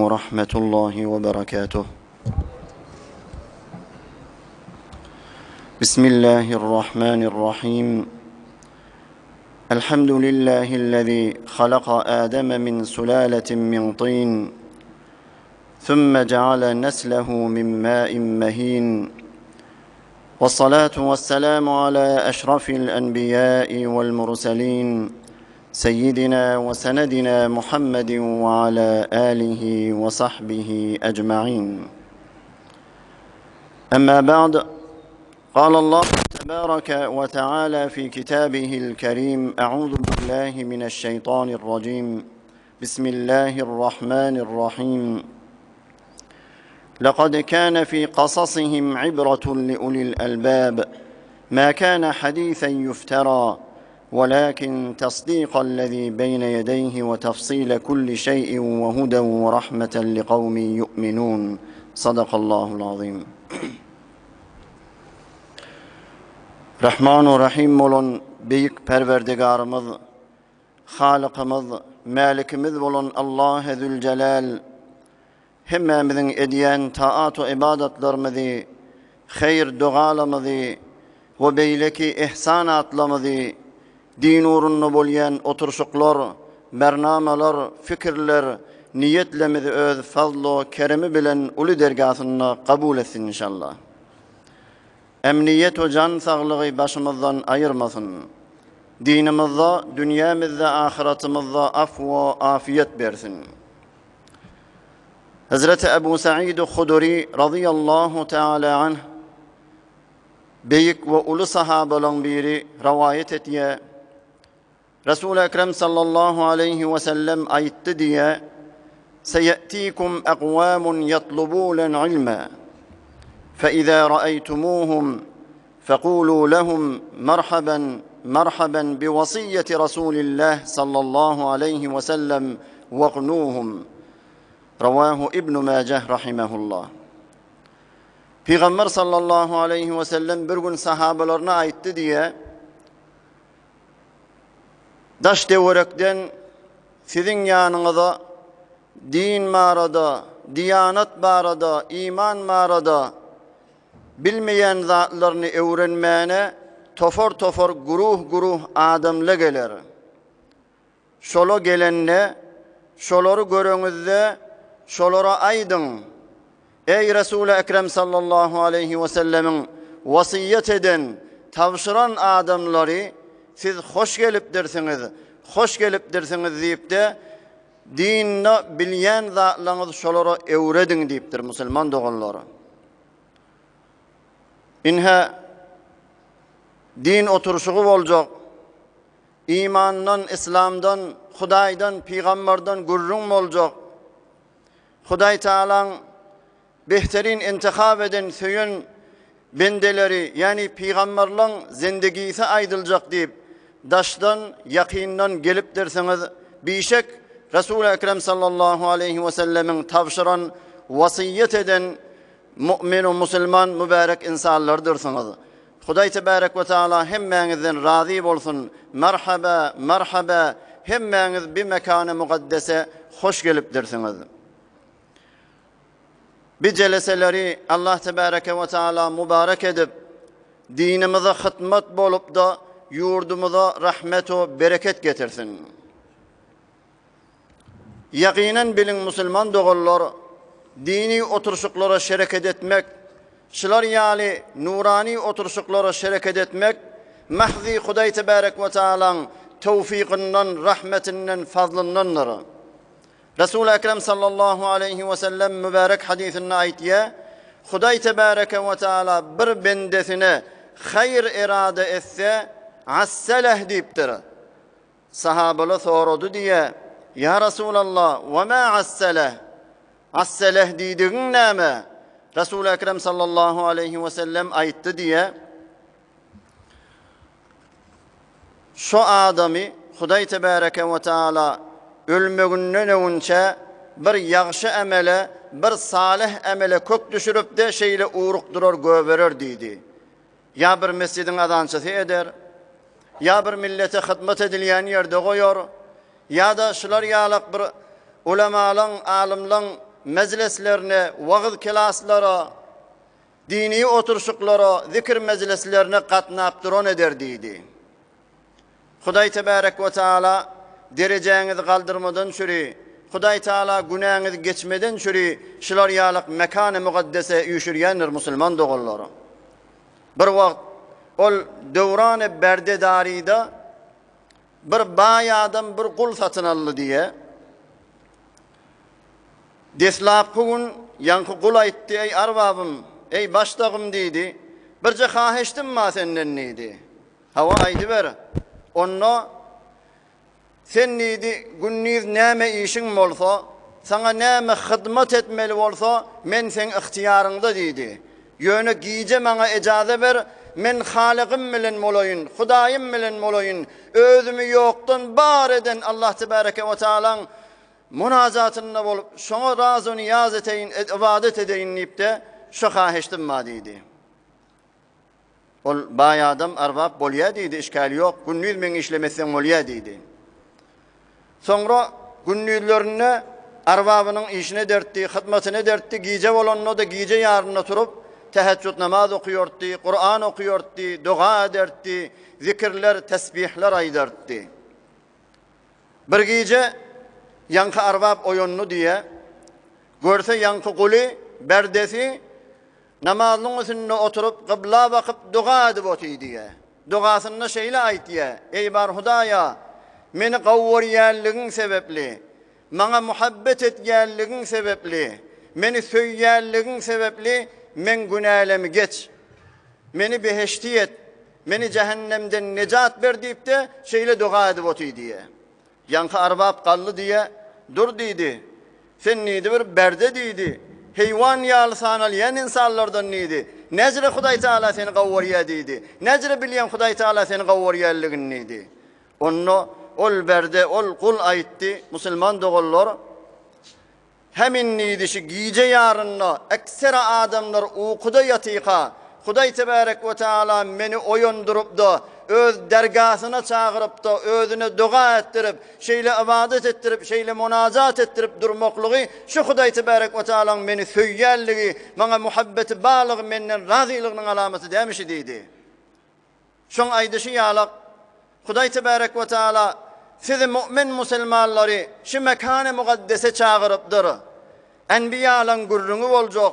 ورحمة الله وبركاته. بسم الله الرحمن الرحيم. الحمد لله الذي خلق آدم من سلالة من طين ثم جعل نسله من ماء مهين، والصلاة والسلام على أشرف الأنبياء والمرسلين سيدنا وسندنا محمد وعلى آله وصحبه أجمعين. أما بعد، قال الله تبارك وتعالى في كتابه الكريم: أعوذ بالله من الشيطان الرجيم، بسم الله الرحمن الرحيم. لقد كان في قصصهم عبرة لأولي الألباب، ما كان حديثا يفترى، ولكن تصديق الذي بين يديه وتفصيل كل شيء وهدى ورحمة لقوم يؤمنون. صدق الله العظيم. Rahman-ı Rahim olan büyük Perverdigarımız, Halıkımız, Malikimiz olan Allah-u Zülcelal, hemmemizin ediyen taat-ı ibadetlerimizi, hayır dualarımızı ve beyleki ihsanatlarımızı, din uğruna bolyan oturuşuklar, bernameler, fikirler, niyetlerimizi öz fazl-ı keremi bilen ulu dergahına kabul etsin inşallah. Emniyet ve can sağlığı başımızdan ayırmasın. Dinimizde, dünyamızda, ahiretimizde af ve afiyet versin. Hazreti Ebu Sa'id Hudri radıyallahu teala anh, büyük ve ulu sahabelerin biri rivayet etiye, Resul-i Ekrem sallallahu aleyhi ve sellem ayıttı diye: "Seyetikum ekvamun yatlubûlen ilme. فإذا رأيتموهم فقولوا لهم مرحبا مرحبا بوصية رسول الله صلى الله عليه وسلم واغنوهم." رواه ابن ماجه رحمه الله. Peygamber sallallahu aleyhi ve sellem bir gün sahabelerine ayıttı diye: "Daş deverekten sizin yanınıza din marada, diyanet barada, iman marada bilmeyen zatlarını öğrenmeyene tofor tofor guruh adamla gelir. Şolo gelenle, şoları görünüzde, şolara aydın. Ey Resul-i Ekrem sallallahu aleyhi ve sellemin vasiyet eden, tavşıran adamları siz hoş gelip dersiniz deyip de dinini bilyen zatlarınızı şolara öğredin deyiptir Müslüman doğulları. İnha din oturuşuğu olacak. İmandan, İslam'dan, Huday'dan, Peygamber'dan gurrun olacak. Huday Teala'nın behterin intikab eden söyün bendeleri, yani Peygamberlerin zindegisi aydılacak deyip daştan, yakinden gelip derseniz, bişek Resul-i Ekrem sallallahu aleyhi ve sellemin tavşıran, vasiyet eden mümin ve Müslüman mübarek insanlardırsınız. Huday Tebarek ve Teala hemmenizden razı olsun. Merhaba, merhaba. Hemmeniz bir mekana mukaddese hoş gelip dersiniz. Bir celeseleri Allah Tebarek ve Teala mübarek edip, dinimize hizmet bolup da yurdumuza rahmet ve bereket getirsin. Yakinen bilin Müslüman doğullar, dini oturuşuklara şereket etmek, şılar yani nurani oturuşuklara şereket etmek, mahzi Huday Tebarek ve Teala'nın tevfikinden, rahmetinden, fazlındandır. Resul-i Ekrem sallallahu aleyhi ve sellem mübarek hadisine ait ya, Huday Tebarek ve Teala bir bendesine hayır irade etse, asseleh deyiptir. Sahabeler sorudu diye: "Ya Resulallah, ve ma asseleh? Asseleh dediğin neme?" Resul-i Ekrem sallallahu aleyhi ve sellem ayıttı diye: "Şu adamı Huday Tebareke ve Teala ölmegünden önce bir yaxşı emele, bir salih emele kök düşürüp de şeyle uğrukturur göverir" dedi. Ya bir mescidin adançısı eder, ya bir millete hizmet edilen yerde koyuyor, ya da şular yalak bir ulemalın, alimlın meclislerine, vaaz kelaslara, dini oturuşuklara, zikir meclislerine katnap duran ederdiydi. Huday Tebarek ve Teala dereceniz kaldırmadan şuri, Huday Teala günahınız geçmeden şuri, şular yalık mekan-ı mukaddese uyuşuryanır Müslüman doğulları. Bir vakt ol devran-ı berdedarida bir bayadan bir kul satın aldı diye deslap kugun yankı kul aytti, ey arbabım, ey baştağım dedi. Birce kaheştim ma senden neydi? Hava aydı ver. Onunla sen neydi günniz näme işin bolsa, sana näme hizmet etmeli bolsa, men sen ihtiyarında dedi. Yöne giyice bana ecaze ver, men halıgım bilen molayın, Hudaýym bilen molayın, özümü yoktan bar eden Allah Tebareke ve Teala'nın münazatında bolup, şoňa razı niyaz eteyin, ibadet edeyin deyip de şu kaheştim ma dedi. Ol baý adam arbap bolýa diýdi, işgali ýok. Günnüz men işlemesem bolýa diýdi. Soňra günnüzlerine arbabynyň işine dertdi, hyzmatyna dertdi, giýje bolanno da giýje ýaryna turup teheccüd namaz okuyordu, Kur'an okuyordu, dua ederdi, zikirler, tesbihler aydardı. Bir giýje yankı arbap oyunnu diye görse yankı kuli berdesi namazın üstünde oturup kıbla bakıp dua edip otuy diye. Duasını şeyle ait diye. Ey bar Hudaya, meni gawwarýanlygyň sebepli, maňa muhabbet etýänligiň sebepli, meni söýýänligiň sebepli men günälemi geç. Meni beheşti et, meni cehennemden necat ber diýip de şeyle dua edip otuy diye. Yankı arbap kallı diye dur dedi. Sen neydi bir berde dedi. Heyvan ýaly sanalýan insanlardan neydi? Necre Hudaý Teala seni gawwarýa dedi. Necre bilýän Hudaý Teala seni gawwarýanlygyny neydi? Onu ol berde ol kul aýtdy. Müslüman dogullar hemin neydi şu giýje ýaryna eksera adamlar uykuda ýatyka. Hudaý Tebarek ve Teala meni oyundurup da öz dergasyna çağırıp da özüne dua ettirip, şeyle ibadet ettirip, şeyle münazat ettirip durmaklygy şu Hudaý Tebarek ve Teala'nın meni söýýänligi, maňa muhabbeti balyg menden razylygynyň alamaty demişi diýdi. Şoň aýdyşy ýalak Hudaý Tebarek ve Teala sizi mümin musulmanlary şu mekan-ı mukaddese çağırıpdyr. Enbiýalaryň gurrüňi boljak.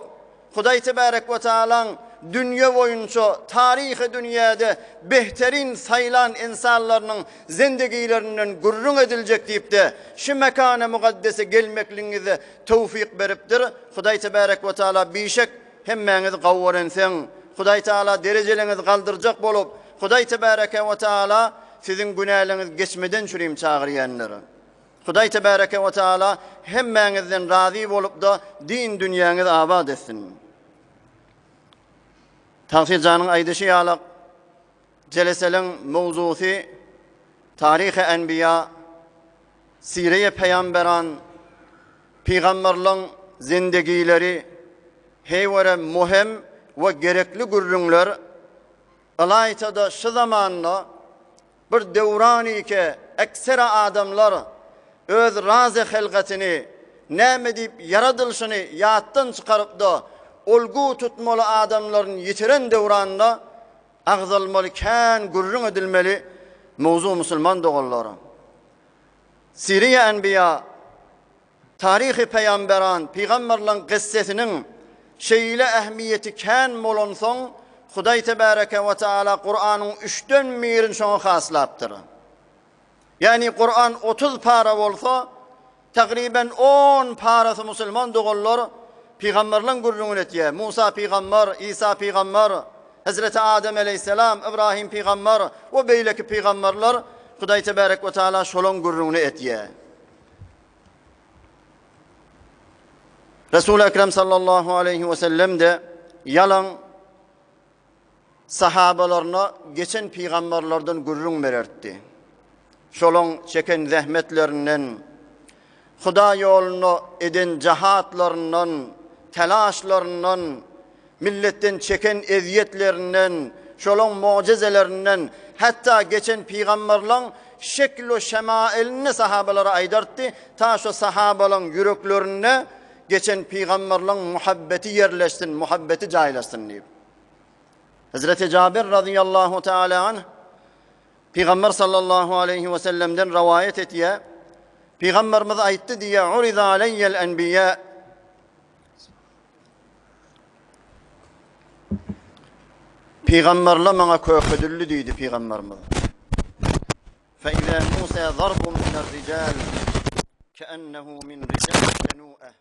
Hudaý Tebarek ve Teala'nın dünya boyunca tarihi dünyada behterin sayılan insanların zindegilerinin gurrun edilecek deyip de şu mekana mukaddese gelmekliğinize tevfik beripdir. Hudaý Tebarek ve Teala bişek hemmeniz gawwaransen, Hudaý Teala derecelerinizi kaldıracak bolup, Hudaý Tebarek ve Teala sizin günahlarınız geçmeden şurayım çağırýanlar. Hudaý Tebarek ve Teala hemmenizden razı bolup da din dünyanızı abad etsin. Tahsil canın aýdyşy ýalak jeleseleň mowzusy Tarih-i Enbiya, Sire-i Peýamberan, Peýgamberlaryň zindegileri heýwere muhim we gerekli gurrunlar alaytada şu zamanla bir döwran ki eksera adamlar öz razı helgatyny näme diýip yaradylşyny ýatdan çykaryp da olgu tutmalı adamların yitiren devranında agzalmalı, kän gurrun edilmeli mowzu Müslüman dogulları. Sire-i Enbiya, Tarih-i Peýamberan, Peýgamberlaryň gissesiniň şeýle ähmiýeti kän bolansoň, Hudaý Tebareke ve Teala Kur'anyň 3'den mirini şoňa haslapdyr. Yani Kur'an 30 para bolsa, takriben 10 parasy Müslüman dogullar Peygamberlerin gurrun etýär. Musa peygamber, İsa peygamber, Hazreti Adem aleyhisselam, İbrahim peygamber we beýleki peygamberler Hudaý Tebarek ve Teala şolon gurrun etýär. Resul-i Ekrem sallallahu aleyhi ve sellem de yalan sahabalarına geçen peygamberlerden gurrun bererdi. Şolon çeken zahmetlerinden, Huda yolunu eden cihatlarından, telaşlarından, milletten çeken eziyetlerinden, şolon mucizelerinden, hatta geçen peygamberlerin şekl-i şemailini sahabalara aydarttı. Ta şu sahabaların yüreklerine geçen peygamberlerin muhabbeti yerleşsin, muhabbeti caylasın diye. Hazreti Cabir radıyallahu teala anh Peygamber sallallahu aleyhi ve sellem'den rivayet etiye. Peygamberimiz aytti diye "Uriza aleyyel enbiya" Peygamberler bana köküdüllü deydi Peygamberimiz. فَإِذَا مُوسَى ضَرْبٌ مِنَ الرِّجَالِ كَأَنَّهُ مِنْ رِجَالِ كَنُوءَةٍ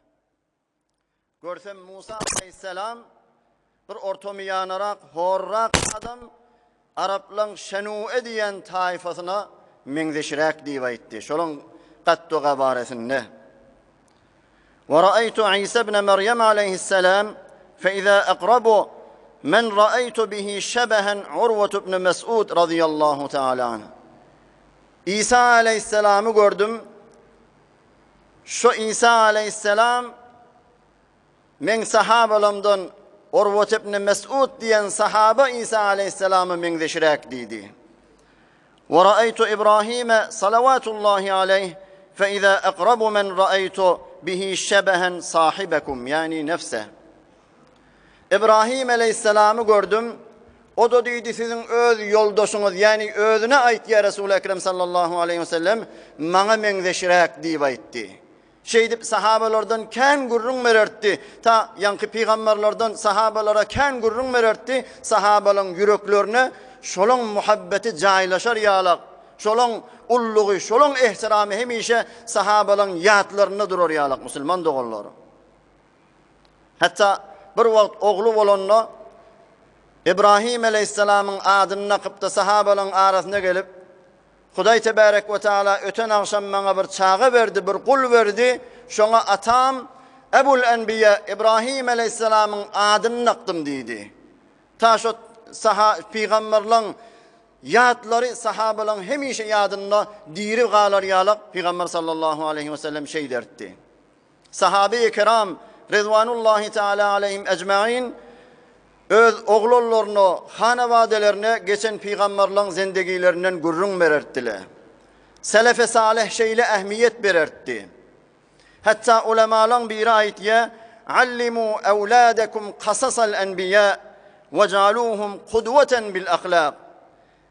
Görsem Musa aleyhisselam bir ortamı yanarak, horrak adam Araplan Şenu'e diyen taifasına mengzeşirek deyip aytti. Şolun qattu gabaresinde. وَرَأَيْتُ عِيسَى بْنَ مَرْيَمَ عَلَيْهِ السَّلَامِ فَإِذَا أَقْرَبُ مَنْ رَأَيْتُ بِهِ شَبَهًا عُرْوَةُ بْنَ مَسْعُودٍ رَضِيَ اللّٰهُ تَعَالَى عَنْهُ İsa aleyhisselam'ı gördüm. Şu İsa aleyhisselam men sahabalarımdan Urvat ibn Mes'ud diyen sahaba İsa aleyhisselam'ı mengzeşirek dedi. Ve ra'aytu İbrahim'e salavatullahi aleyh fe izâ eqrabu men ra'aytu bihi şebehen sahibekum yani nefse. İbrahim aleyhisselam'ı gördüm. O da dedi sizin öz yoldaşınız yani özüne ait ya Resul-i Ekrem sallallahu aleyhi ve sellem bana mengzeşirek deyip aytti. Şeydip sahabalardan ken gurrun merertti. Ta yankı peygamberlerden sahabalara ken gurrun merertti. Sahabaların yüreklerine şolun muhabbeti caylaşar yalak. Şolun ulluğu, şolun ihtiramı hemişe sahabaların yatlarına durur yalak Müslüman doğulları. Hatta bir vakt oğlu olanla İbrahim aleyhisselamın adını kıpta sahabaların arasına gelip Huday tebarek ve teala öten akşam bana bir çağı verdi, bir kul verdi. Şona atam Ebul Enbiya İbrahim aleyhisselamın adını naktım dedi. Ta şu peygamberlerin yadları sahabaların hemişe yadında diri galar yalak Peygamber sallallahu aleyhi ve sellem şey dertti. Sahabe-i kiram Rızvanullahi teala aleyhim ecmaîn öz oğullarını, hanavadelerine geçen peygamberlerin zindegilerinden gurrun vererttiler. Selefe salih şeyle ehmiyet berertti. Hatta ulemaların biri ayetiye "Allimu evladakum kasasal enbiya ve caluhum kudveten bil ahlak."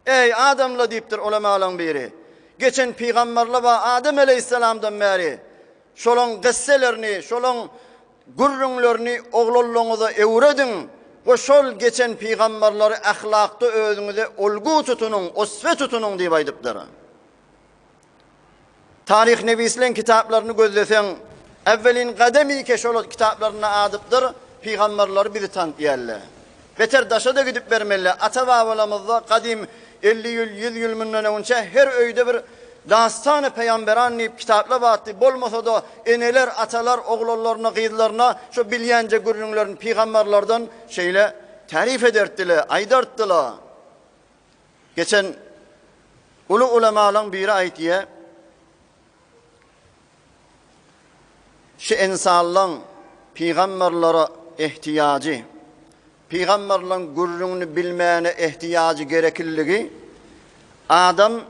Ey Adam'la deyiptir ulemaların biri. Geçen peygamberle ve Adem aleyhisselam'dan beri şolun gısselerini, şolun gurrunlarını oğullarınıza evredin. O şol geçen peygamberleri ahlakta özünüze olgu tutunun, osve tutunun deyip aydıptır. Tarih Nevislen kitaplarını gözlesen, evvelin kademi ke şol kitaplarına adıptır, peygamberleri bizi tanıtıyarlar. Beter daşa da gidip vermeliler. Ata babalarımızda kadim 50 yıl, 100 yıl münden önce her öyde bir dastane peygamber anlayıp kitapla battı. Bolmasa da eneler, atalar, oğullarına, kıyılarına şu bilyence gürünlerin peygamberlerden şeyle tarif ederttiler, aydarttılar. Geçen ulu ulemaların biri ayetiye şu insanların peygamberlere ihtiyacı, peygamberlerin gurrunu bilmeyene ihtiyacı gerekirliği adam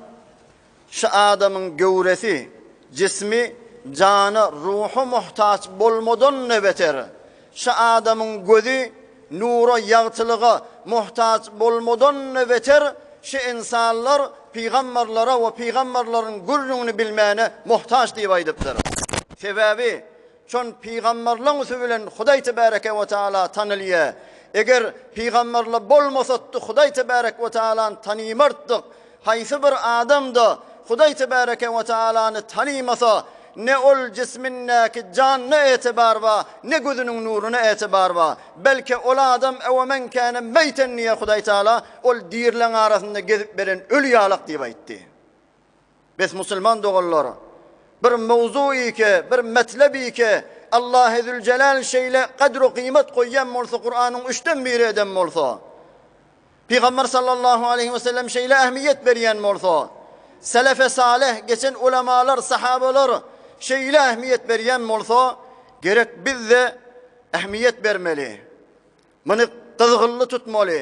şu adamın gövresi, cismi, canı, ruhu muhtaç bolmadan ne beter. Şu adamın gözü, nuru, yağtılığı muhtaç bolmadan ne beter. Şu insanlar peygamberlere ve peygamberlerin gurrunu bilmeyene muhtaç diye aydıptır. Sebebi, çon peygamberlerin söylenen Huday tebareke ve teala tanılıyor. Eğer peygamberle bolmasatdı Huday tebareke ve teala'nı tanımardık. Haysi bir adam da Huday tebareke ve teala'nı tanımasa ne ol cisminneki can ne etibar var, ne gözünün nuru ne etibar var. Belki ol adam ev men kâne meyten niye Huday teala ol dirlen arasında gezip veren ölü yalak diye aytti. Biz Müslüman doğulları bir mevzui ki, bir metlebi ki Allah-u Zülcelal şeyle kadru kıymet koyyan olsa Kur'an'ın üçten biri eden olsa Peygamber sallallahu aleyhi ve sellem şeyle ehmiyet veriyen olsa Selefe salih geçen ulemalar, sahabeler şeyle ehmiyet veriyen olsa gerek biz de ehmiyet vermeli. Bunu kızgınlı tutmalı.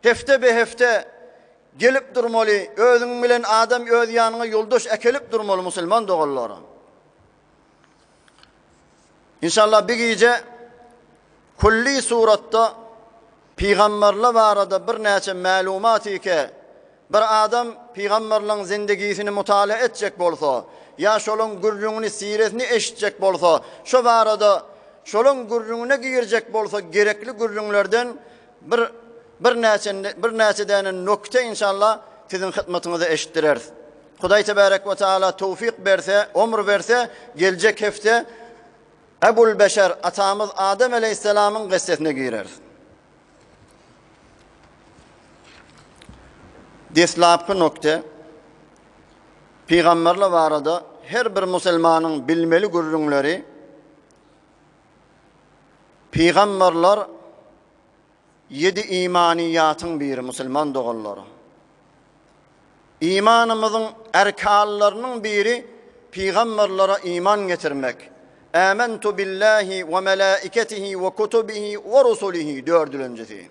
Hefte be hefte gelip durmalı. Özün bilen adam öz yanına yoldaş ekelip durmalı Müslüman doğulları. İnşallah bir gece kulli suratta Peygamberle barada bir neçe malumat ike bir adam Peygamberlerin zindegisini mutala etjek bolsa, ya şolun gurrununu siretini eşitjek bolsa, şo barada şolun gurrununa girecek bolsa gerekli gurrunlardan bir neçeden nokta inşallah sizin hizmetinize eşittirer. Huday tebarek ve teala tevfik berse, ömür verse, gelecek hafta Ebul Beşer atamız Adem Aleyhisselam'ın kıssasına girer. Deslapkı nokta, Peygamberle barada her bir Müslümanın bilmeli gurrunları, Peygamberler 7 imaniyatın biri Müslüman doğulları. İmanımızın erkanlarının biri Peygamberlere iman getirmek. Âmentu billahi ve melâiketihi ve kutubihi ve rusulihi dördüncüsü.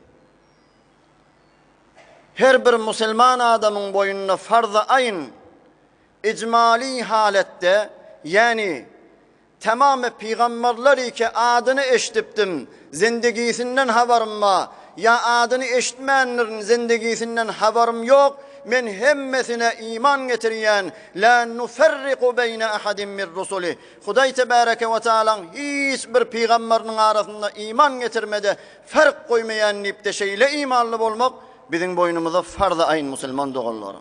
Her bir Müslüman adamın boynuna farz-ı ayn icmali halette, yani tamamı peygamberler ki adını eşitiptim, zindegisinden haberim var, ya adını eşitmeyenlerin zindegisinden haberim yok, men hemmesine iman getiriyen la nuferriku beyne ahadin min rusuli. Huday tebareke ve teala'nın hiçbir peygamberinin arasında iman getirmede fark koymayan nipte şeyle imanlı olmak bizim boynumuza farz-ı ayn Müslüman doğulları.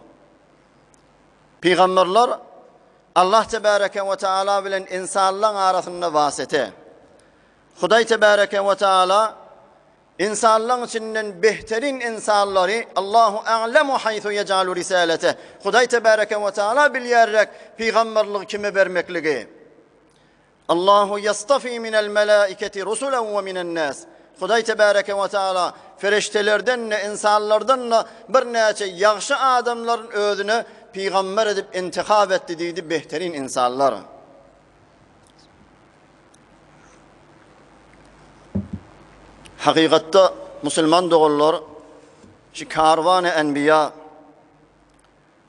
Peygamberler Allah tebareke ve teala bilen insanların arasında vasıta. Huday tebareke ve teala insanların içinden behterin insanları Allahu a'lemu haythu yecalu risalete. Huday tebareke ve teala bilyerek peygamberlik kime vermekligi. Allahu yastafi minel melaiketi rusulen ve minen nas. Huday tebareke ve teala feriştelerden ne insanlardan ne bir neçe yaxşı adamların özünü peygamber edip intikab etti deydi behterin insanlar. Hakikatta Müslüman doğullar şu karvan-ı enbiya,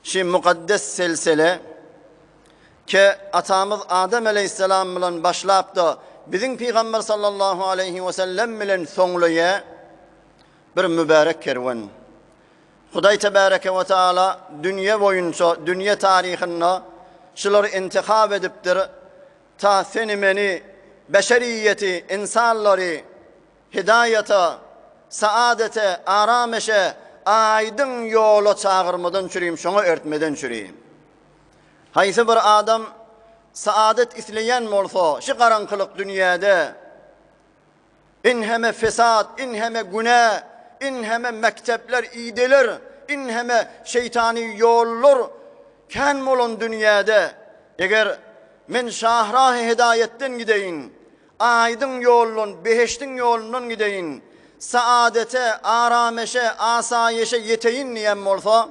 şu mukaddes silsile ki atamız Adem Aleyhisselam bilen başlap da bizim Peygamber sallallahu aleyhi ve sellem bilen sonluya bir mübarek kervan. Huday tebareke ve teala dünya boyunca, dünya tarihinde şuları intikab ediptir. Ta senimeni, beşeriyeti, insanları hidayete, saadete, arameşe, aydın yola çağırmadan çürüyüm, şunu örtmeden çürüyüm. Haysi bir adam saadet isleyen olsa, şu karanlık dünyada inheme fesat, inheme günah, inheme mektepler, iyideler, inheme şeytani yollar kan olun dünyada. Eğer men şahrah-ı hidayetten gideyin, aydın yolun, beheştin yolundan gideyin, saadete, arameşe, asayişe yeteyin niyem olsa,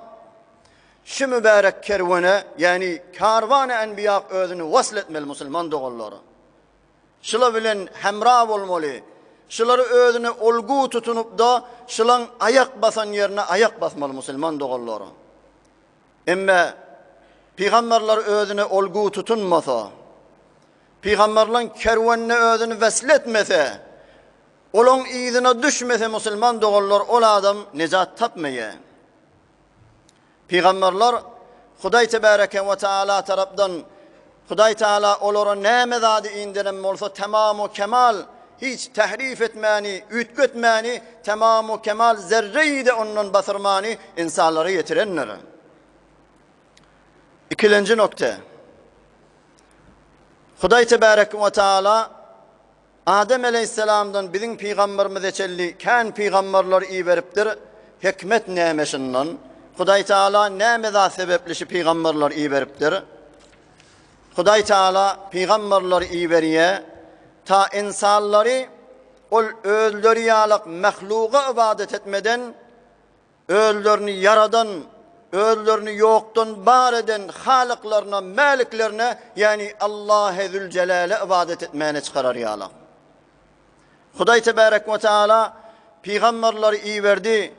şu mübarek kervane, yani karvan-ı enbiya özünü vasıl etmeli Müslüman doğulları. Şula bilen hemra olmalı, şuları özüne olgu tutunup da şulan ayak basan yerine ayak basmalı Müslüman doğulları. Emme peygamberler özüne olgu tutunmasa, peygamberlerin kervanına özünü vesletmese, onun izine düşmese Müslüman doğullar, ol adam necat tapmaya. Peygamberler Huday tebareke ve teala tarafdan Huday teala olara ne mezadi indiren olsa tamam-ı kemal, hiç tahrif etmeni, ütgötmeni, tamam-ı kemal zerreyi de onun basırmani insanları yetirenler. İkinci nokta. Huday tebareke ve teala Adem Aleyhisselam'dan bizim peygamberimize çelli kan peygamberler iyi veriptir hikmet nemeşinden. Huday Teala nemeza sebeplişi peygamberler iyi veriptir. Huday Teala peygamberler iyi veriye ta insanları ol öldürüyalık mehluğa ibadet etmeden öldürünü yaradan, öldürünü yoktan bar eden halıklarına, maliklerine, yani Allah-u Zülcelal'e ibadet etmeyene çıkarar yalak. Huday Tebarek ve Teala peygamberleri iyi verdi.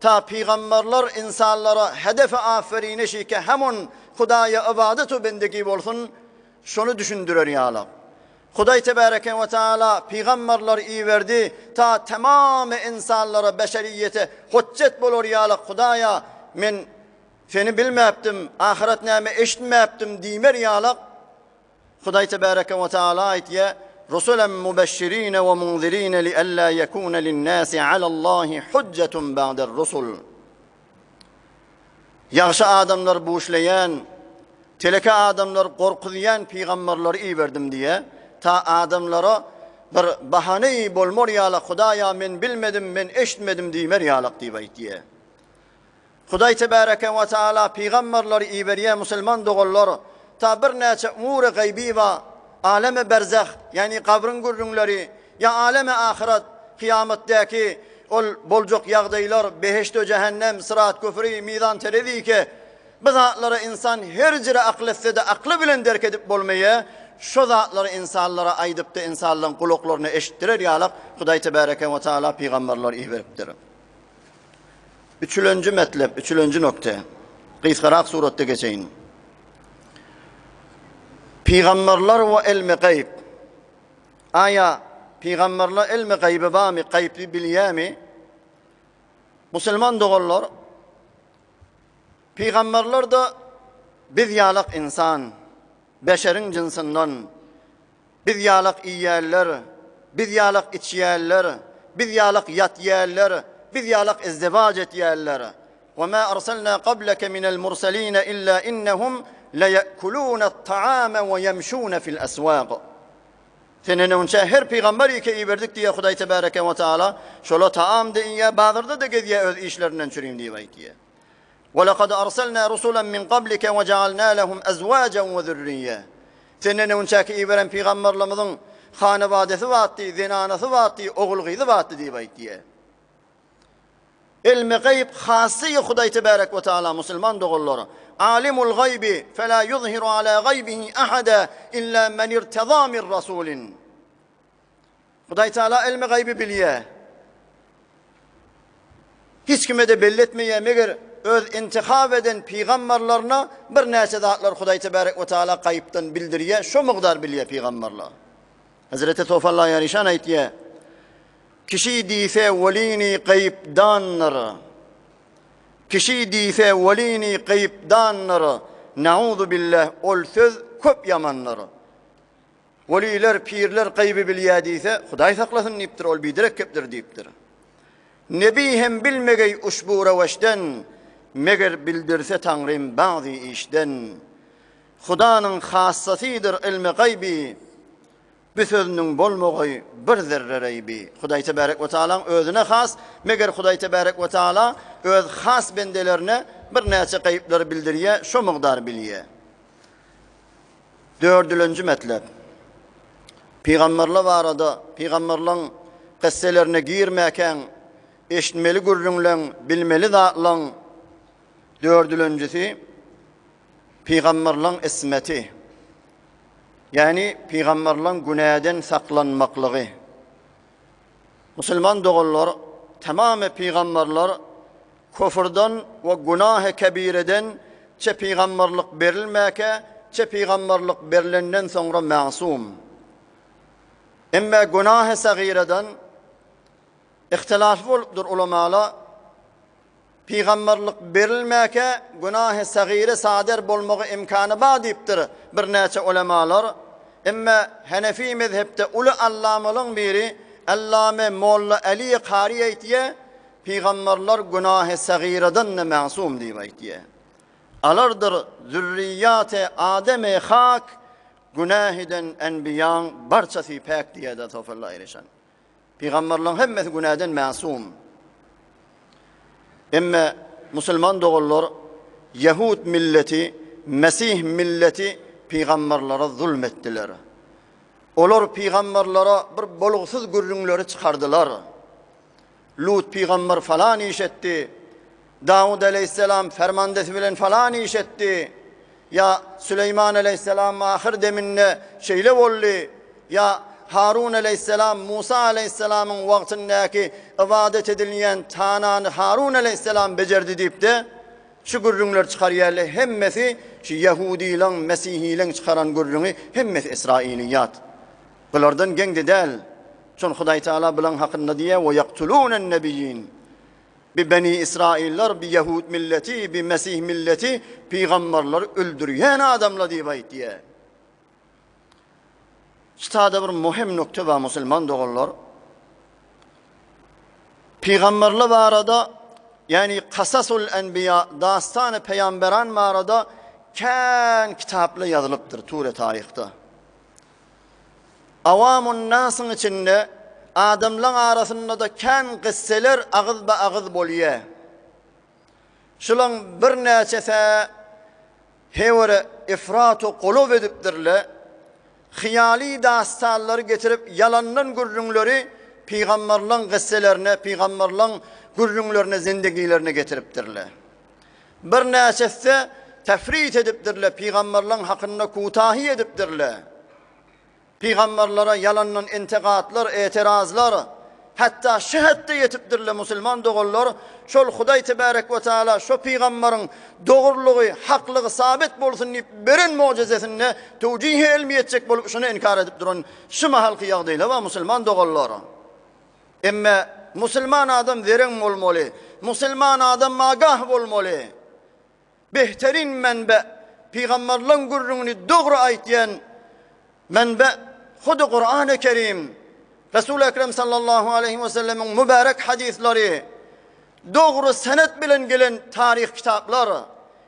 Ta peygamberler insanlara hedefe aferin eşi ki hemen Hudaya ibadetu bendeki olsun, şunu düşündürür yalak. Hudaý tebareke ve taala peygamberler iyi verdi ta tamamı insanlara beşeriyete hüccet bolur ýalyk Hudaýa men seni bilmäpdim ahiret näme eşitmäpdim diýmer ýalyk Hudaý tebareke ve taala aýtdy rusulan mubeshşirin ve munzirin li alla yekuna lin-nasi alallahi hujjatun ba'da'r rusul. Ýaşy adamlar buşlayan, teleke adamlar gorkuyan peygamberleri iyi verdim diye ta adamlara bir bahane bolmor ýalyk Hudaýa men bilmedim, men eşitmedim diýmer ýalyk diýip aýtdy. Hudaý tebareke ve taala peygamberleri iyi berýän musulman dogullar ta bir näçe umur gaybi we aleme berzah yani kabrın gurrunları ya aleme ahiret kıyametdeki ol boljak ýagdaýlar beheşt we cehennem sırat köfri mizan teredi ki bu zatlara insan her jere akletse de aklı bilen derk edip bolmaýa şu zatlara insanlara aýdypdy insanlaryň kulaklarına eşitdirer ýalyk Hudaý tebareke ve taala peygamberler iyi beripdir. Üçüncü metlep, üçüncü nokta. Kıyskarak suratda geçeyin. Peygamberler ve ilmi gayb. Aya peygamberler ilmi gaybi bami gaybi bilyami. Müslüman doğullar peygamberler de biz ýalyk insan, beşerin cinsinden, biz ýalyk iýerler, biz ýalyk içýärler, biz ýalyk ýatýärler, biz ýalyk izdivac etýärler. Ve ma arsalna qablaka minel mursalin illa innahum la ya'kuluna at-ta'ama ve yemşuna fil aswaq. Senin önce her peygamberi ki verdik diye Hudaý tebareke ve taala şola taam diýe bazarda da gezýär öz işlerinden çürüýüm diýip aýtdy. Ve laqad arsalna rusulan min qablika ve ja'alna lahum azwajan ve zurriyya. Senin önce ki veren peygamberlerimiziň hanebadesi watdy, zinanasy watdy, oğulgyzy watdy diýip aýtdy. İlmi gayb hasy Hudaý tebareke ve taala musulman dogulları. Alimul gaybi fela yuzhiru ala gaybihi ahada illa men irteza min rasulin. Hudaý taala ilmi gaybi bilýär. Hiç kime de belli etmeýär meger öz intihab eden peygamberlerine bir näçe zatlar Hudaý tebareke ve taala gaybdan bildirýär, şu mugdar bilýär peygamberler. Hazreti Tawfalla ýarişan aýtdy. Kişi diýse welini gaybdandyr. Kişi diýse welini gaybdandyr. Nauzu billah ol söz köp yamanlar. Weliler, pirler gaybi bilýär diýse, Hudaý saklasyn diýipdir, ol biderek kepdir diýipdir. Nebi hem bilmegey uşbu reweşden, meger bildirse Tanrym bazı işden. Hudanyň hassasydyr ilmi gaybi. Bu sözüniň bolmagy bir zerre reybi. Hudaý tebareke ve taala özüne has, meger Hudaý tebareke ve taala öz has bendelerine bir näçe gaýplar bildirýär, şu mugdar bilýär. Dördüncü metlep. Peygamberler barada, peygamberlerin qisselerine girmäken eşitmeli gurrunlaň, bilmeli zatlaň. Dördüncüsi peygamberlerin ismeti. Yani peygamberlerin günahdan saklanmaklığı. Müslüman dogullar tamamı peygamberler kofurdan ve günah-ı kebireden çe peygamberlik berilmeke, çe peygamberlik berilenden sonra masum. Emme günah-ı sagireden ihtilaf bolupdur ulamalar. Peygamberlik berilmeke, günah-ı sagire sadir bolmagy imkany bar diýipdir bir näçe ulamalar. Emme Hanefi mezhepde uly allamalaryň biri Allame Molla Ali Qari aýtdy, peygamberler günah-ı sagireden masum diýip aýtdy. Alardyr zürriyat-ı Adem-i hak günahiden enbiyan barçasy pak diýdi Tawfalla ýerişan. Peygamberlerin hemmesi günahdan masum. Emme musulman dogullar Yahud milleti, Mesih milleti peygamberlere zulmetdiler. Olar peygamberlere bir bolugsyz gürrüňleri çykardylar. Lut peygamber falan iş etdi. Davud aleyhisselam fermandesi bilen falan iş etdi. Ya Süleyman aleyhisselam ahir deminne şeýle boldy. Ya Harun aleyhisselam Musa aleyhisselamın wagtyndaky ibadet edilýän tanany Harun aleyhisselam bejerdi diýip de şu gürrüňler çykarýarlar hemmesi şu Yahudiýiň, Mesihiýiň çykaran gürrüňi hemmesi İsrailiyat. Bulardan geňdi däl. Şol Hudaý Taala bilen hakynda diýe we yaqtulunan nebiyyin. Bi bani İsrailler, bi Yahud milleti, bi Mesih milleti peygamberler öldürýän adamlar diýip aýtdy. Ştada bir muhim nokta var musulman dogallar. Peygamberler barada yani Kasasul Enbiya dastanı peygamberan barada kän kitaplar yazılıpdyr Ture tarihte. Avamun nasın içinde adamlar arasında da kän qisseler ağız ba ağız bolýar. Şulan bir näçese hewre ifratu qulup edipdirler. Hiyali dastanları getirip yalandan gürrünleri peygamberlerin qisselerine, peygamberlerin gürrünlerine, zindigilerine getiripdirler. Bir näçese tefrit edipdirler, peygamberlerin hakkında kutahi edipdirler. Peygamberlere yalandan intiqatlar, etirazlar, hatta şehadde yetipdirler musulman dogallar. Şol Hudaý tebarek we taala şo peygamberin dogurlugy, haklygy sabit bolsun diýip beren mucizesini tewjih elmi etjek bolup şunu inkar edip duran şu mahalky ýagdaýlar we musulman dogallar. Emme musulman adam zeren bolmaly, musulman adam magah bolmaly. Behterin menbe peygamberlerin gurrüňini dogry aýtýan menbe Hudy Kur'an-ı Kerim, Resul-i Ekrem sallallahu aleyhi ve sellem'in mübarek hadisleri, doğru senet bilen gelen tarih kitapları,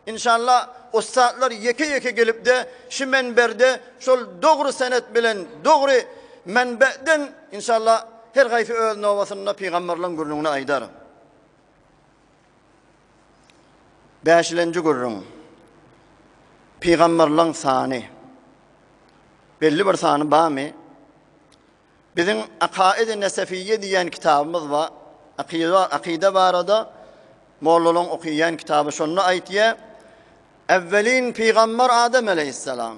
inşallah ustadlar yeke gelip de şu menberde şol doğru senet bilen doğru menbeden inşallah her gayfi öz novasında peygamberlerin gurrununa aydar. Beşilenci gurrun, peygamberlerin sani. Belli bir sanı bami. Bizim Akaid-i Nesefiyye diýen kitabımız var. Akide barada Mollalyň okuyan kitabı şonu aýtýar. Evvelin peygamber Adem aleyhisselam.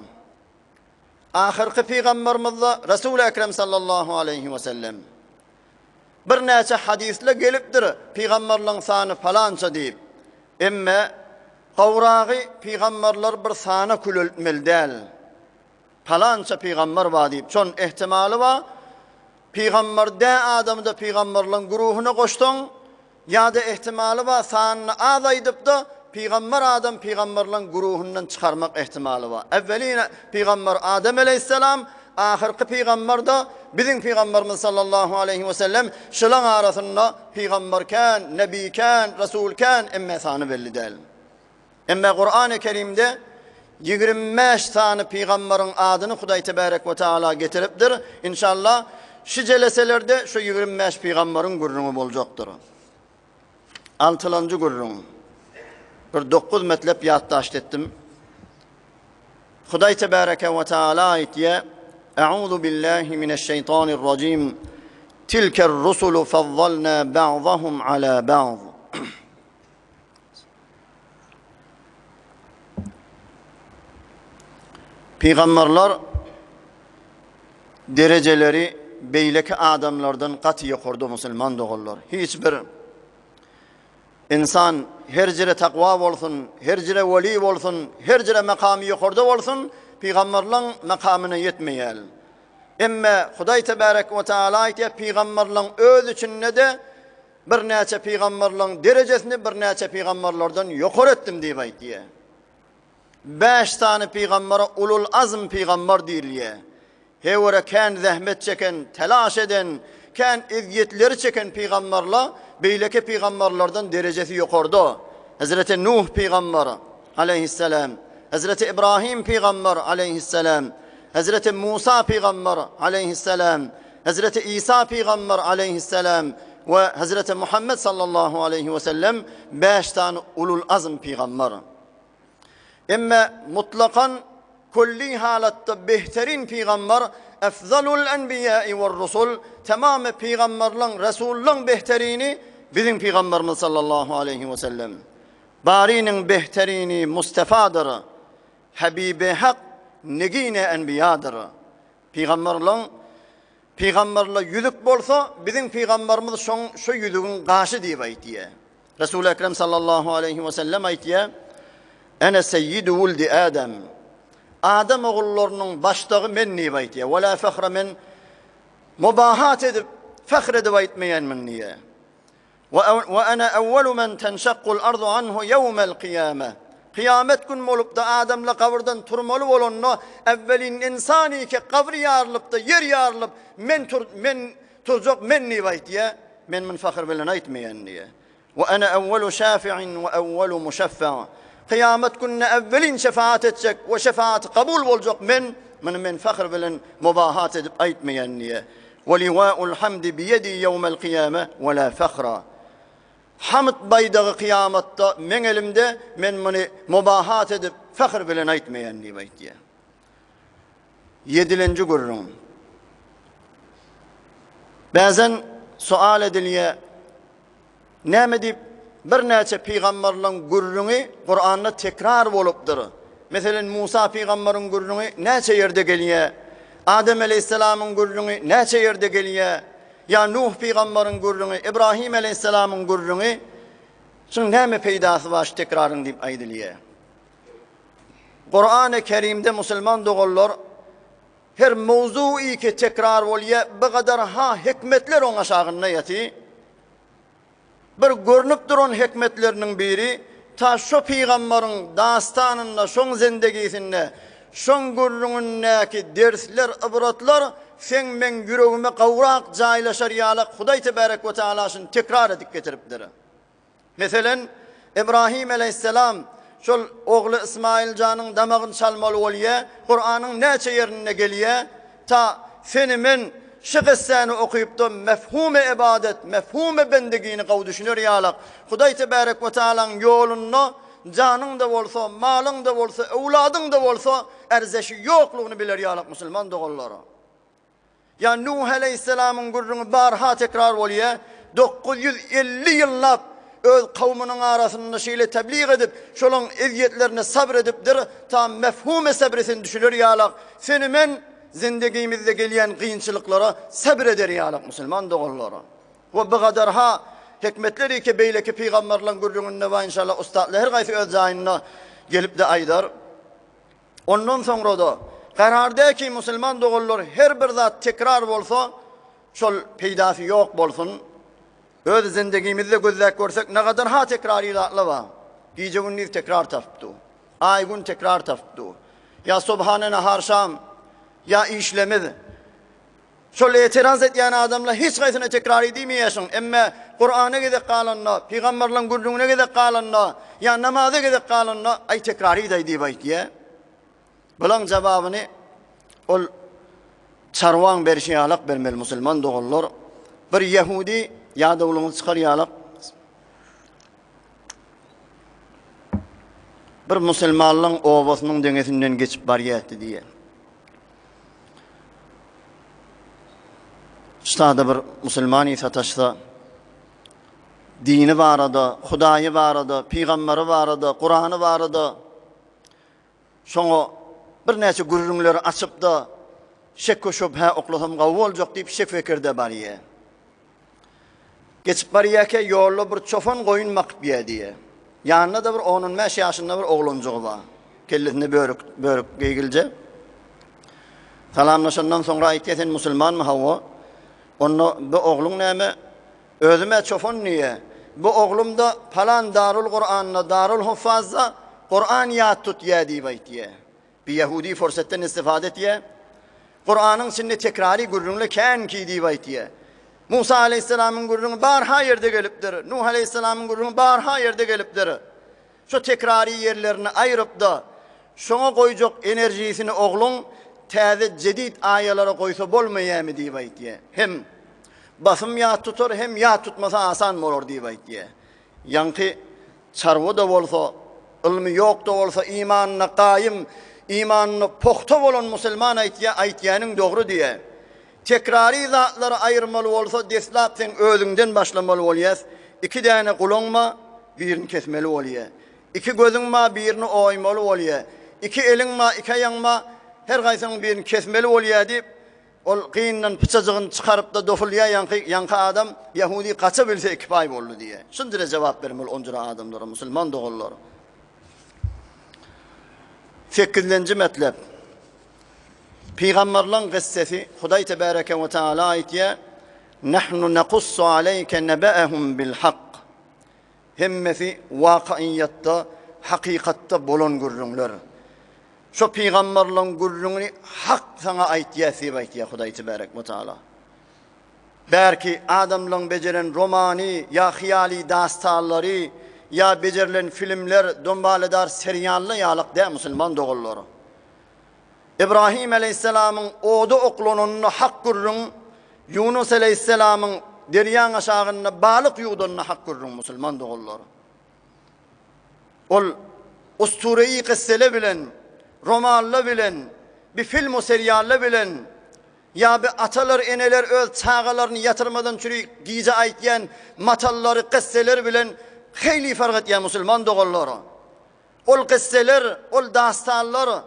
Ahirki peygamberimiz da Resul-i Ekrem sallallahu aleyhi ve sellem. Bir näçe hadisle gelipdir. Peygamberlerin sanı falança diýip. Emme gowragy peygamberler bir sana külülmeli däl. Falança peygamber var deyip, çon ihtimali var. Peygamber de adamı da peygamberlerin guruhuna koştun, ya da ihtimali var, sanını azaydip da peygamber adam peygamberlerin guruhundan çıkarmak ihtimali var. Evveline peygamber Adem aleyhisselam, ahirki peygamber da bizim peygamberimiz sallallahu aleyhi ve sellem şılan arasında peygamberken, nebiyken, resulken emme sanı belli değil. Emme Kur'an-ı Kerim'de 25 tane peygamberin adını Hudaý tebarek ve taala getiripdir. İnşallah şu celeselerde şu 25 peygamberin gurrunu boljakdyr. 6-njy gurrun. Bir 9 metlep ýatdaşt etdim. Hudaý tebarek ve taala aýtýar: "Eûzu billahi mineşşeytanirracim. Tilker rusulu faddalna ba'dahum ala ba'd." Peygamberler dereceleri beyleki adamlardan katı yukarıda musulman doğullar. Hiçbir insan her jere takva bolsun, her jere veli bolsun, her jere makamy yukarıda bolsun, peygamberlerin makamına yetmeýär. Emme Hudaý tebarek we taala aýtýar, peygamberlerin öz içinde de bir näçe peygamberlerin derejesini bir näçe peygamberlerden ýokary etdim diýip aýtýar. 5 tane peygambere ulul azm peygamber diýilýär. Hewre kän zähmet çeken, telaş eden, kän eziyetleri çeken peygamberler beýleki peygamberlerden derecesi ýokarda. Hazreti Nuh peygamber aleyhisselam, Hazreti İbrahim peygamber aleyhisselam, Hazreti Musa peygamber aleyhisselam, Hazreti İsa peygamber aleyhisselam ve Hazreti Muhammed sallallahu aleyhi ve sellem 5 tane ulul azm peygamber. Emme mutlakan kulli halatta behterin peygamber efzalul enbiya'i ve rusul tamamı peygamberlerin resullerin behterini bizim peygamberimiz sallallahu aleyhi ve sellem. Barinin behterini Mustafa'dır. Habibi hak negine enbiyadır. Peygamberler yüzük bolsa bizim peygamberimiz şu yüzüğün qaşı diýip aýtýar. Resul-i Ekrem sallallahu aleyhi ve sellem aýtýar: "Ene seyyidu wuldi Adem." Adam oğullarının başdağı men diýip aýtýar. "Wala fakhra men mubahat edip fəxr edip aytmayanmın niye? Ve ana evvelu men tenşaqqul ardu anhu yevmel kıyame. Kıyamet gün olup da Adem'le kavurdan turmalı olanno evvelin insani ki kavr yarılıp da yer yarılıp men turcok men nivayt diye men fəxr bilen aytmayan niye? Ve ana evvelu şafi'in ve evvelu muşaffa. Kıyamet gününe evvelin şefaat edecek ve şefaat kabul olacak men fəxr bilen mubahat edip aytmayan niye? Ve liwa'ul hamdi biyedi yevmel kıyame ve la fəxra. Hamd baydağı kıyamatta men elimde men bunu mubahat edip fəxr bilen aytmayan niye diye. 7. gurrun. Bazen sual ediliye näme dip bir näçe peygamberlerin gurrunu Kur'an'da tekrar bolupdyr. Meselen Musa peygamberin gurrunu näçe yerde gelýär? Adem aleyhisselamın gurrunu näçe yerde gelýär? Ya Nuh peygamberin gurrunu, İbrahim aleyhisselamın gurrunu şun näme peýdasy baş tekrarın dip aýdylýar. Kur'an-ı Kerim'de Müslüman dogullar her mawzuy ki tekrar bolýar, bu kadar ha hikmetler oň aşagyna ýaty. Bir görünüp duran hikmetlerinin biri ta şu peygamberin dastanyna, şoň zindegisinde, şoň gurrunundaki dersler, ibratlar sen men yüregime gawrak jaýlaşar ýaly Hudaý tebarek we taala şun tekrar edip getiripdir. Meselen İbrahim aleyhisselam şol oğlu İsmail canın damagyny çalmaly bolýar, Kur'anyň näçe ýerine gelýär, ta seni men şu kıssany okuyup da mefhum-i ibadet, mefhum-i bendegini gaw düşünür ýaly Hudaý tebarek we taalaň ýoluny canın da bolsa, malyň da bolsa, owladyň da bolsa erzeşi ýoklugyny biler ýaly musulman dogullara. Ya Nuh aleyhisselamın gurrunu barha tekrar bolýar, 950 ýyllap öz kavminin arasında şeýle tebliğ edip, şolun eziyetlerine sabredipdir, ta mefhum-i sabresini düşünür ýaly. Seni men zindegimizde gelýän kıyınçılıklara sabreder ýaly musulman dogullara. Ve bu kadar ha hikmetleri ki beyleki peygamberlerin gurrununda va inşallah ustadlar her gaýsy öz jaýyna gelip de aýdar. Ondan sonra da karardaki musulman dogullar her bir zat tekrar bolsa, şol peýdasy ýok bolsun. Öz zindegimizde gözlek görsek ne kadar ha tekrar ýatly ba. Gije gündüz tekrar tapdy. Ay gün tekrar tapdy. Ya subhane nahar şam ya işlemez. Şol etiraz etýän adamlar hiç gaýsyna tekrar edýmeýärsiň. Emma Kur'ana gidip galanna, peygamberlerin gurruna gidip galanna, ya namaza gidip galanna ay tekrar edýär diýip. Bulan jawabyny ol çarwan berşýalyk bermeli musulman dogullar. Bir Yahudi ýa-da uluny çykarýalyk. Bir musulmanlyň owasynyň deňesinden geçip barýardy diýe. Ştada bir musulmany sataşsa dini barada, Hudaýy barada, peýgamberi barada, Kur'any barada şoňa bir näçe gurrunlary açyp da şek şüphe oklasam gawy boljak diýip şek fikirde barýar. Geçip barýarke ýolly bir çofan goýun makyp ýedi. Ýanyna da bir 10-15 ýaşynda bir oglanjygy bar. Kellesinde börük geýgilje. Salamlaşandan soňra aýtdy, musulmanmy hawa? Onu bu oglum näme? Özüme çofan niye? Bu oglumda falan Darul Kur'an'la, Darul Huffaz'da Kur'an ýat tut ýedi diýip. Bir Yahudi fırsatdan istifade etýär. Kur'anyň içinde tekrari gurrunly kän ki diýip. Musa aleyhisselamın gurrunu barha yerde gelipdir. Nuh aleyhisselamın gurrunu barha yerde gelipdir. Şu tekrari yerlerini ayırıp da şoňa goýjak enerjisini oglun täze jedid aýalara goýsa bolmaýarmy diýip aýtdy. Hem basym ýat tutar, hem ýat tutmasa asan bolar diýip aýtdy. Ýanky çarwa da bolsa, ilmi ýok da bolsa imanyna gaýym, imanyny pokta bolan musulman aýtýanyň dogry diýe. Tekrari zatlary aýyrmaly bolsa, deslap sen özüňden başlamaly bolýas. 2 däne gulaňma, birini kesmeli bolýar. 2 gözüňma, birini oýmaly bolýar. 2 eliňma, 2 aýaňma her gaýsynyň birini kesmeli bolýar diýip ol qyyndan pyçagyny çykaryp da dofulýar ýanky adam Yahudi gaça bilse 2 pay boldy diýe. Şundara jogap bermeli onjura adamlara, musulman dogullar. 8-nji metlep. Peygamberlerin kıssesi Huday Tebareke ve Teala ayetiye nahnu nequssu aleyke nebe'ehum bil hak. Hemmesi vakaiyatta, hakikatta bolon gurrunlar. Şu peygamberlerin gurrununu hak sana ayetiyesi baytiye Huday Tebareke ve Teala. Belki adamların beceren romani ya hiyali dastanları ya becerilen filmler dombaledar seriyallı yalık de Müslüman doğulları. İbrahim Aleyhisselam'ın oğdu oklununu hak gurrun, Yunus Aleyhisselam'ın deryan aşağına balık yuğdununu hak gurrun Müslüman doğulları. Ol ustureyi kıssele bilen, romanla bilen, bir film o seriyalle bilen, ya bir atalar eneler öl çağalarını yatırmadan çürü giyice aytyen matalları kısseler bilen hayli fark etyen Müslüman doğulları. Ol kısseler, ol dastanlar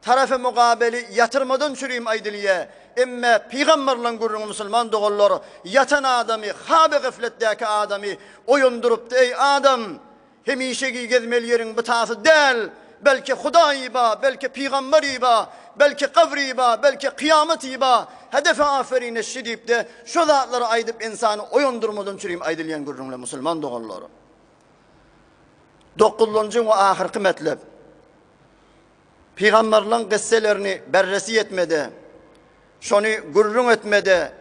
tarafı mukabeli yatırmadan çürüyüm aydiliye. Emme peygamberle gurrun Müslüman doğulları yatan adamı, habi gıfletteki adamı oyundurup da ey adam hemişeki gezmeli yerin bıtası değil. Belki Hudayi ba, belki peygamberi ba, belki kavri ba, belki kıyameti ba. Hedefe aferin eşi deyip de şu zatları aydıp insanı oyundurmadan çürüyüm aydiliyen gurrunla Müslüman doğulları. 9. ve ahirki metlep. Peygamberlerin kısselerini berresi etmede, şunu gurrun etmede,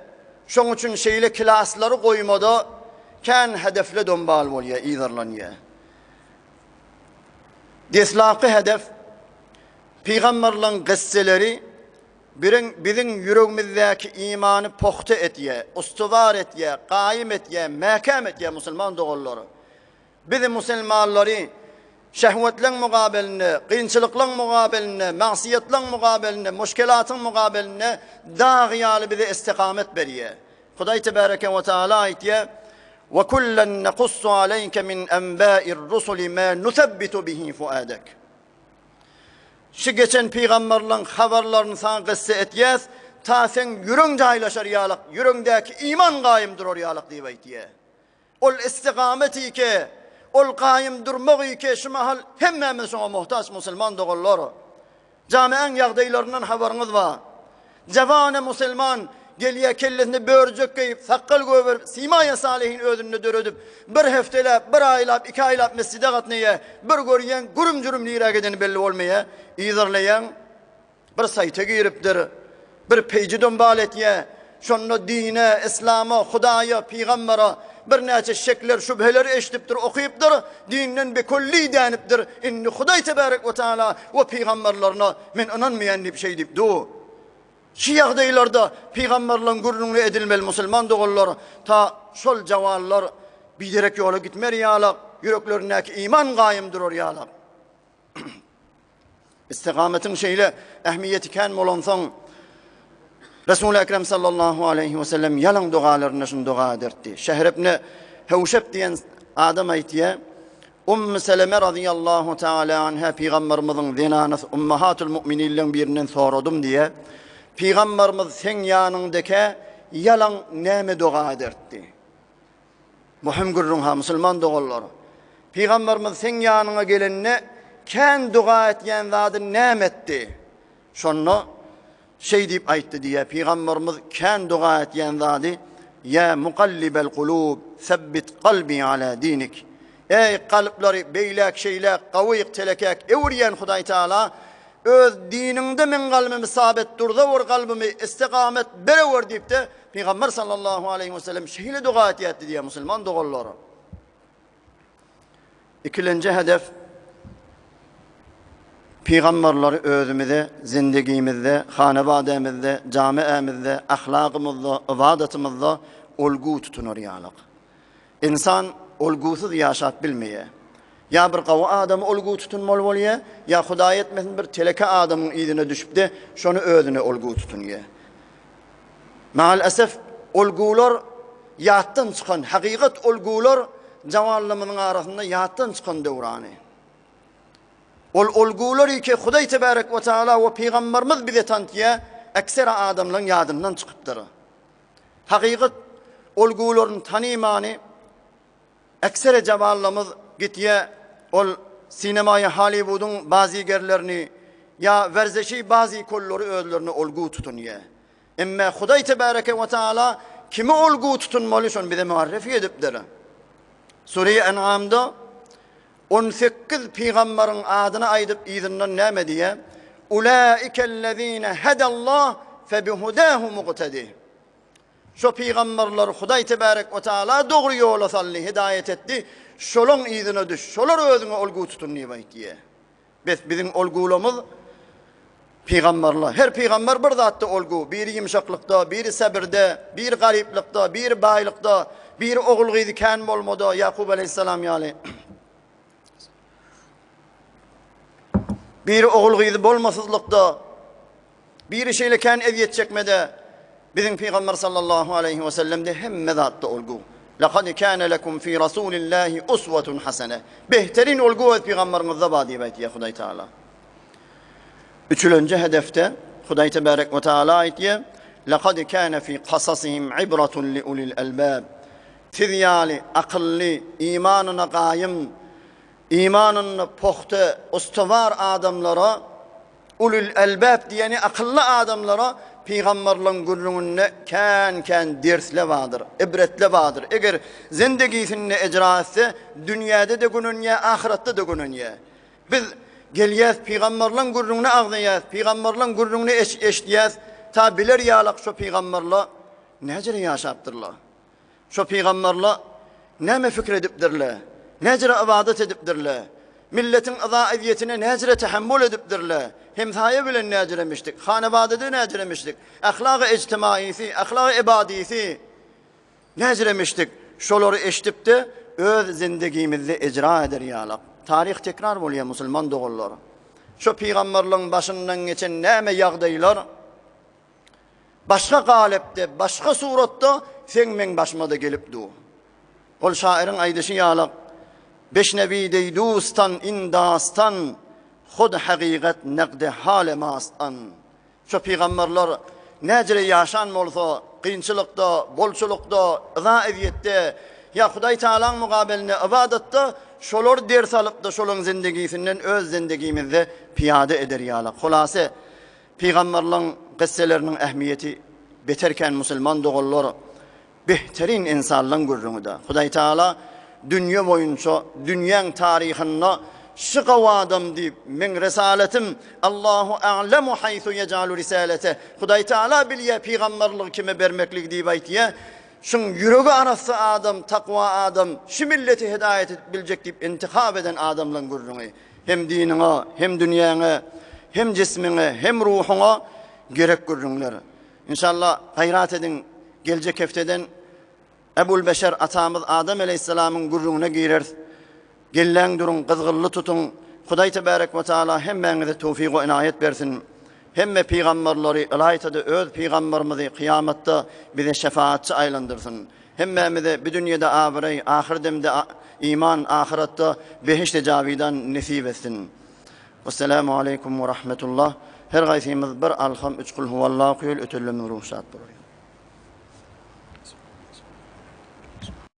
şunun için şeyle klasları koymada, ken hedefle dombal bolya, iğdarlanıya. Deslaki hedef, Peygamberlerin kısseleri, bizim yüreğimizdeki imanı pohta etiye, ustuvar etiye, kaim etiye, mekam etiye Müslüman doğulları. Bizim Müslümanları, şehvetlen mukabeline, kıyınçılıklan mukabeline, masiyetlan mukabeline, müşkelatın mukabeline dağıyalı bize istikamet veriye. Huday Tebareke ve Teala ayetiye وَكُلًّا نَقُصُّ عَلَيْكَ مِنْ أَنْبَاءِ الرُّسُلِ مَا نُثَبِّتُ بِهِ فُؤَادَكَ. Şu geçen peygamberlerin haberlerini sana kıssa etiyez, ta sen yürün caylaşar yalık, yüründeki iman gayimdir or yalık diye ayetiye. Ol istikameti ki, ol kaim durmağı ki şu mahal hemmemiz şuna muhtaç Müslüman doğulları. Camiyen yağdaylarından haberiniz var. Cevane Müslüman geliye kellesini börcük kıyıp, sakkal göver, Simaya Salih'in ödününü dörödüp, bir heftelep, bir aylap, 2 aylap mescide katneye, bir görüyen, gurum curum lira gideni belli olmaya, izarlayan, bir sayta giriptir, bir peyci dombal etiye, şunu dine, İslam'a, Hudaya, Peygamber'a, bir neçe şekler, şüpheleri eşitiptir, okuyuptur, dinin bir kulli deniptir, inni Huday Tebarek ve Teala ve Peygamberlerine men inanmayan bir şey deyip du. Şu yağdaylarda peygamberlerin gurrunlu edilmeli Müslüman doğulları ta şol cavallar biderek yola gitmer yalak, yüreklerindeki iman gayimdir or yalak. İstikametin şeyle ehmiyeti ken molansan Resul-i Ekrem sallallahu aleyhi ve sellem yalan dualarına şun dua ederdi. Şehrebne Hevşep diyen adam aytiye Seleme radıyallahu teala anha peygamberimizin zinanısı ummahatul mu'minillerin birinden sordum diye Peygamberimiz sen yanındaki yalan neme dua ederdi. Muhim gurrun ha Müslüman doğulları. Peygamberimiz sen yanına gelenine ken dua etyen zadı nemetti. Şunu şey deyip ayttı diye Peygamberimiz ken dua etyen zadı ya mukallibel kulub sebbit kalbi ala dinik. Ey kalpleri beylek şeylek kavıyık telekek evriyen Huday Teala öz dininde men kalbimi sabit durda or kalbimi istikamet berever deyip de Peygamber sallallahu aleyhi ve sellem şehiyle dua etti diye Müslüman doğulları. İkinci hedef Peygamberleri özümüzde, zindegimizde, hanebademizde, camiemizde, ahlakımızda, ibadetimizde olgu tutunur yalık. İnsan olgusuz yaşat bilmeye. Ya bir qava adamı olgu tutunmalı bolya, ya Huday etmesin bir teleke adamın idine düşüp de şonu özüne olgu tutunuyor. Maalesef olgular yattan çıkan, hakikat olgular cavanlığının arasında yattan çıkan devrani. Olgular ki Huday Tebarek ve Teala ve Peygamberimiz bize tanıtıya eksera adamların yadından çıkıptır. Hakikat olguların tanımanı eksere cavanlığımız gittiye ol sinemaya Hollywood'un bazı yerlerini ya verzeşi bazı kolları özlerini olgu tutun ye. Emme Huday Tebareke ve Teala kimi olgu tutunmalı şun bize muarrefi edipdir. Sure-i En'am'da 18 peygamberin adını aydıp izinden näme diye? Ulaikellezine hedallah febihudahu muqtedi. Şu peygamberler Huday Tebarek ve Teala doğru yola sallı, hidayet etti. Şolun izine düş, şolar özüne olgu tutun niye diye. Bizim olgulumuz peygamberler. Her peygamber bir zatda olgu. Biri yumşaklıkta, biri sabırda, biri gariplikta, biri baylıkta, biri oğul gıydı kan bolmadı. Yakub aleyhisselam yani. Biri oğul gıydı bolmasızlıkta, biri şeyle kan eziyet çekmede. Bizim peygamber sallallahu aleyhi ve sellem de hem mezatta olgu. لَقَدْ كَانَ لَكُمْ فِي رَسُولِ اللّٰهِ اُسْوَةٌ حَسَنَةٌ. Behterin olgu et peygamberimizde badi bayt ya Huday Teala. Üçüncü hedefte Huday Tebarek ve Teala ayet ya لَقَدْ كَانَ فِي قَصَصِهِمْ عِبْرَةٌ لِأُولِي الْأَلْبَابِ. Tizyali, akıllı, imanına kayım, imanını pohte, ustavar adamlara, ulul elbab diyeni akıllı adamlara peygamberlerin gurrunne kan dersle vardır, ibretle vardır. Eğer zindegisini icra etse dünyada da gününye, ahirette de gününye. Biz geliyez peygamberlerin gurrunne ağzıyız, peygamberlerin gurrunne eşdiyez, ta bilir yalak şu peygamberle necre yaşaptırlar. Şu peygamberle ne fikredipdirler, necre ibadet edipdirler. Milletin ıza eziyetine necre tehammül edipdirler. Hemsaye bilen necremiştik, hanebadede necremiştik, ahlak-ı ictimaisi, ahlak-ı ibadisi necremiştik. Şoları eşitip de öz zindegimizde icra eder yalak. Tarih tekrar oluyor Müslüman doğullar. Şu peygamberlerin başından geçen näme yağdaylar, başka galepte, başka suratta sen men başıma da gelip du. Ol şairin aydışı yalak. Beş nebi deydustan indastan Hud hakikat nekde hale mastan. Şu peygamberler necre yaşan olsa kıyınçılıkta, bolçulukta, ıza eziyette ya Huday Teala'nın mukabeline ibadette şolor ders alıp da şolun zindegisinden öz zindegimizde piyade eder yalak. Hulase peygamberlerin kısselerinin ehmiyeti beterken Müslüman doğullar behterin insanlığın gurrunu da. Huday Teala dünya boyunca dünyanın tarihine şıkav adam deyip men resaletim Allahu a'lemu haythu yecalu risalete. Huday Teala biliye peygamberlik kime vermeklik deyip aytiye. Şun yüreği arası adam, takva adam, şu milleti hidayet bilecek deyip intikab eden adamların gurrunu. Hem dinine, hem dünyana, hem cismine, hem ruhuna gerek gurrunları. İnşallah gayret edin, gelecek hefteden Ebul Beşer atamız Adem Aleyhisselam'ın gurruna girer. Gellen durun, kızgıllı tutun. Huday Tebarek ve Teala hemmenize tevfik ve inayet versin. Hemme peygamberleri ilayetede öz peygamberimizi kıyamette bize şefaatçi aylandırsın. Hemmemize bir dünyada ahiret, ahiretimde iman, ahirette behişte cavidan nasip etsin. Vesselamu aleyküm ve rahmetullah. Her gaysimiz bir alham üç kul huvallahu kuyul ötüllümün ruhsat bulur.